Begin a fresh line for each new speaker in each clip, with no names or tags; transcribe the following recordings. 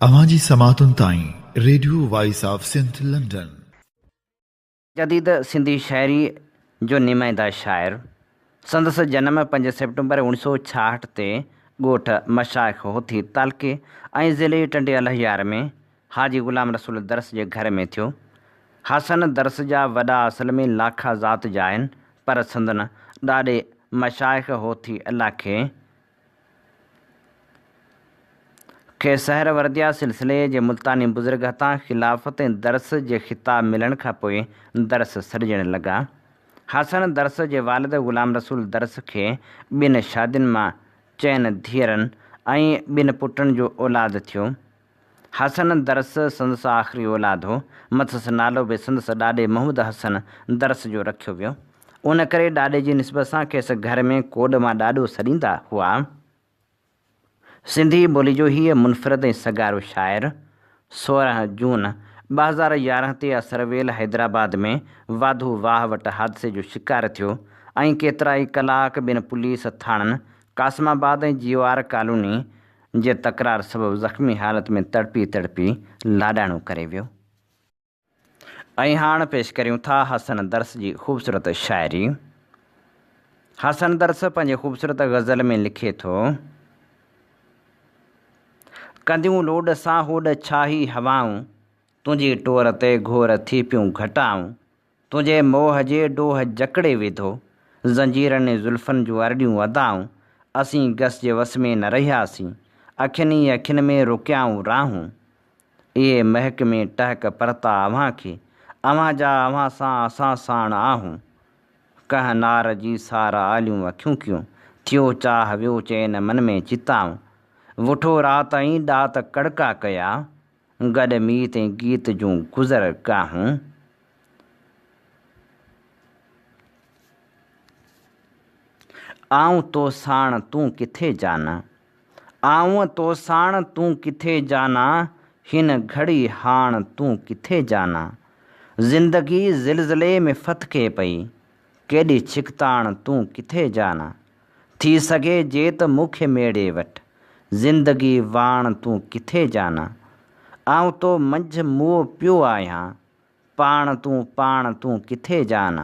अवांजी समातुन ताईं radio voice of Sindh London.
जदीद सिंधी शायरी जो नुमाइंदा शाइर। संदसि जनम 5 सेप्टेम्बर 1966 ते ॻोठ मशाइख होथी तालके ऐं ज़िले टंडियल यार में हाजी ग़ुलाम रसूल दरस जे घर में थियो। हसन दरस जा वॾा असल में लाखा ज़ात जा आहिनि, पर संदन ॾाढे मशाइख होथी इलाइक़े खे सहर वर्दिया सिलसिले जे मुल्तानी बुज़ुर्ग हथां खिलाफ़त ऐं दरस जे ख़िताब मिलण खां पोइ दरस सॾिजण लॻा। हसन दरस जे वालिद ग़ुलाम रसूल दरस खे 2 शादियुनि मां 4 धीअरनि ऐं 2 पुटनि जो औलाद थियो। हसन दरस संदसि आख़िरी औलाद हो। मथस नालो बि संदसि ॾाॾे मोहम्मद हसन दरस जो रखियो वियो। उन करे ॾाॾे जी निस्बत सां खेसि घर में कोड मां ॾाढो सॾींदा हुआ। सिंधी ॿोली जो हीअ मुनफ़रिद ऐं सगारो शाइर 16 जून 2011 ते असरवेल हैदराबाद में वाधू वाह वटि हादिसे जो शिकार थियो ऐं केतिरा ई कलाक ॿिनि पुलिस थाणनि कासिमाबाद ऐं जीवार कॉलोनी जे तकरार सबबि ज़ख़्मी हालत में तड़पी लाॾाणो करे वियो। ऐं हाणे पेश करियूं था हसन दरस जी ख़ूबसूरत शाइरी। हसन दरस पंहिंजे ख़ूबसूरत ग़ज़ल में लिखे थो, कंदियूं लोड सां होॾ छाही हवाऊं, तुंहिंजी टोर ते घोर थी पियूं घटाऊं, तुंहिंजे मोह जे ॾोह जकड़े विधो, ज़ंजीरनि ज़ुल्फ़नि जूं अरड़ियूं अदाऊं, असीं गस जे वस में न रहियासीं, अखियुनि ई अखियुनि में रुकियाऊं राहूं, इहे महक में टहक परता अव्हां खे, अव्हां जा अव्हां सां असां साण आहूं, कंहिं नार जी सार आलियूं अखियूं कियूं, थियो चाह वियो चैन मन में चिताऊं, वुठो राति ऐं ॾात कड़का कया, गॾु मीत ऐं गीत जूं गुज़र गाहूं, आऊं तो साण तूं किथे जाना, आऊं तो साण तूं किथे जाना, हिन घड़ी हाण तूं किथे जाना, ज़िंदगी ज़िलज़िले में फतके पई, केॾी छिकताण तूं किथे जाना, थी सघे जे त मूंखे मेड़े वटि, ज़िंदगी वाण तूं किथे जाना, आऊं तो मंझि मुंहुं पियो आहियां, पाण तूं किथे जाना,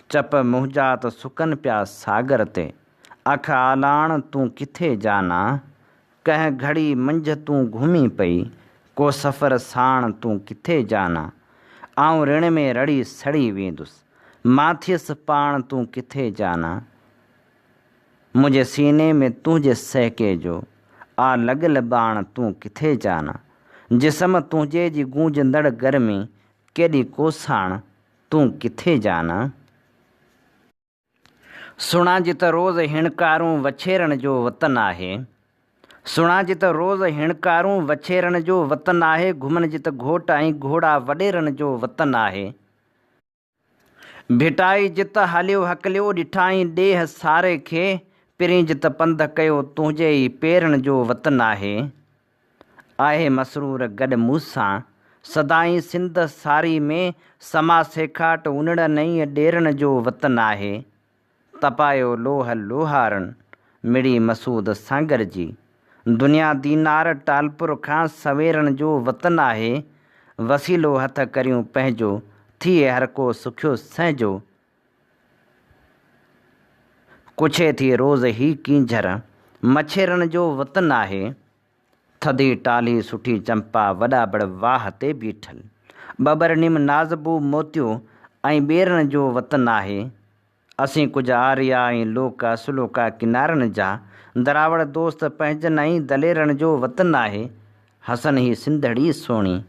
चप मुंहिंजा त सुकनि पिया सागर ते, अख आलाण तूं किथे जाना, कंहिं घड़ी मंझि तूं घुमी पई, को सफ़र साण तूं किथे जाना, आऊं ऋण में रड़ी सड़ी वेंदुसि, मां थियसि पाण तूं किथे जाना, मुंहिंजे सीने में तुंहिंजे सहके जो आ लॻल बाण तूं किथे जाना, जिस्म तुंहिंजे जी गूंजंदड़ गर्मी, केॾी कोसाण तूं किथे जाना, सुणा जित रोज़ हिणकारूं वछेरण जो वतन आहे, सुणा जित रोज़ हिणकारूं वछेरण जो वतन आहे, घुमन जित घोट ऐं घोड़ा वॾेरनि जो वतन आहे, भिटाई जित हलियो हकलियो ॾिठाई ॾेह सारे खे, पिरीं जित पंध कयो तुंहिंजे ई पेरनि जो वतन आहे मसरूर गॾु मूंसां सदाईं सिंध सारी में, समा सेखाट उनड़ नई ॾेरनि जो वतन आहे, तपायो लोह लोहारनि मिड़ी मसूद सांगर जी, दुनिया दीनार टालपुर खां सवेरनि जो वतन आहे, वसीलो हथ करियूं पंहिंजो थिए हर को सुखियो संहिंजो, कुछे थी रोज़ ही कींझर मछेरनि जो वतन आहे, थधी टाली सुठी चंपा वॾा बड़ वाह ते बीठल, बबर निम नाज़बू मोतियो ऐं ॿेरनि जो वतन आहे, असीं कुझु आर्या ऐं लोका सुलोका किनारनि जा, दरावड़ दोस्त पंहिंजनि ऐं दलेरनि जो वतन आहे, हसन ही सिंधड़ी सोणी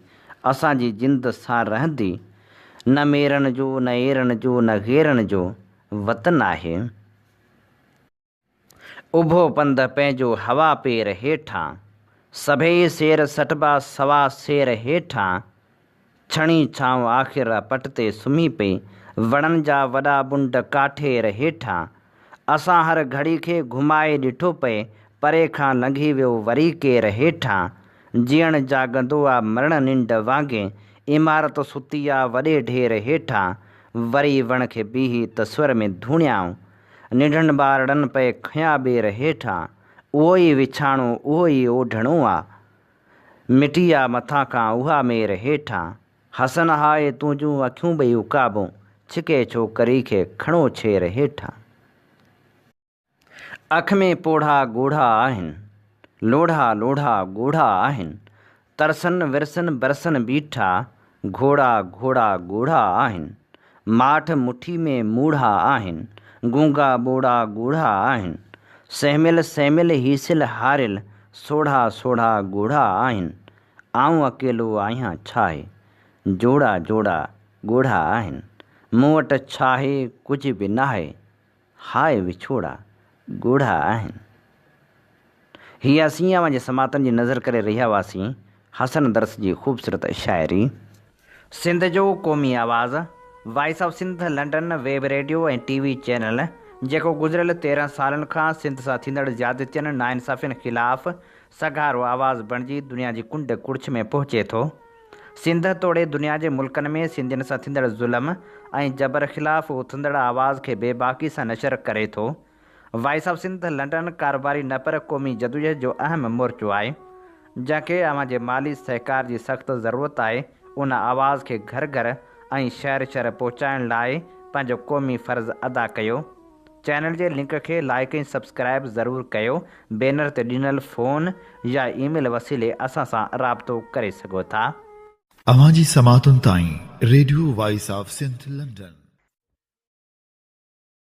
असांजी जिंद सां रहंदी, न मेरनि जो न एरनि जो न घेरनि जो वतन आहे, उभो पंध पंहिंजो हवा पेर हेठां, सभई शेर सटबा सवा शेर हेठां, छणी छांव आख़िर पट ते सुम्ही पई, वणनि जा वॾा बुंड काठेर हेठां, असां हर घड़ी खे घुमाए ॾिठो पए, परे खां लंघी वियो वरी केर हेठां, जीअण जाॻंदो आहे मरण निंड वांगुरु, इमारत सुती आहे वॾे ढेर हेठां, वरी वण खे बीही त स्वर में धूणियाऊं, निढनि ॿारड़नि पए खयां ॿेर हेठां, उहो ई विछाणो उहो ई ओढणो आहे। मिटी आहे मथां खां उहा मेर हेठां, हसन हाए तुंहिंजूं अखियूं ॿई उकाबूं, छिके छोकरी खे खणो छेर हेठां। अख में पोढ़ा ॻोढ़ा आहिनि, लोढ़ा लोढ़ा ॻोढ़ा आहिनि, तरसन विरसन बरसन बीठा, घोड़ा घोड़ा ॻोढ़ा आहिनि। माठ मुठी में मूढ़ा आहिनि, गूंगा ॿोड़ा ॻोढ़ा आहिनि। सहमिल सहमिल हीसिल हारिल, सोढ़ा सोढ़ा ॻोढ़ा आहिनि। आऊं अकेलो आहियां छाहे, जोड़ा जोड़ा ॻोढ़ा आहिनि। मूं वटि छाहे कुझु बि नाहे, हाय विछोड़ा ॻोढ़ा आहिनि। हीअ असीं पंहिंजे समातनि जी नज़र करे रहिया हुआसीं हसन दर्स जी ख़ूबसूरत शाइरी। सिंध जो क़ौमी आवाज़ voice of Sindh London web radio ऐं टीवी चैनल जेको गुज़िरियल 13 सालनि खां सिंध सां थींदड़ ज़्यादतियुनि नाइंसाफ़ियुनि ख़िलाफ़ सगारो आवाज़ बणिजी दुनिया जी कुंड कुड़िछ में पहुचे थो। सिंध तोड़े दुनिया जे मुल्कनि में सिंधियुनि सां थींदड़ ज़ुल्म ऐं जबर ख़िलाफ़ उथंदड़ आवाज़ खे बेबाकी सां नशर करे थो। वॉइस ऑफ सिंध लंडन कारोबारी न पर क़ौमी जदोजहद जो अहम मोर्चो आहे, जंहिंखे अवां जे माली सहकार जी सख़्तु ज़रूरत आहे। उन आवाज़ खे घर घर ऐं शहर शहर पहुचाइण लाइ पंहिंजो क़ौमी फ़र्ज़ु अदा कयो। चैनल जे लिंक खे लाइक ऐं सब्सक्राइब ज़रूरु कयो। बैनर ते ॾिनल फ़ोन या ईमेल वसीले असां सां राबितो करे सघो था।
अवां जी समातुनि ताईं radio voice of Sindh London.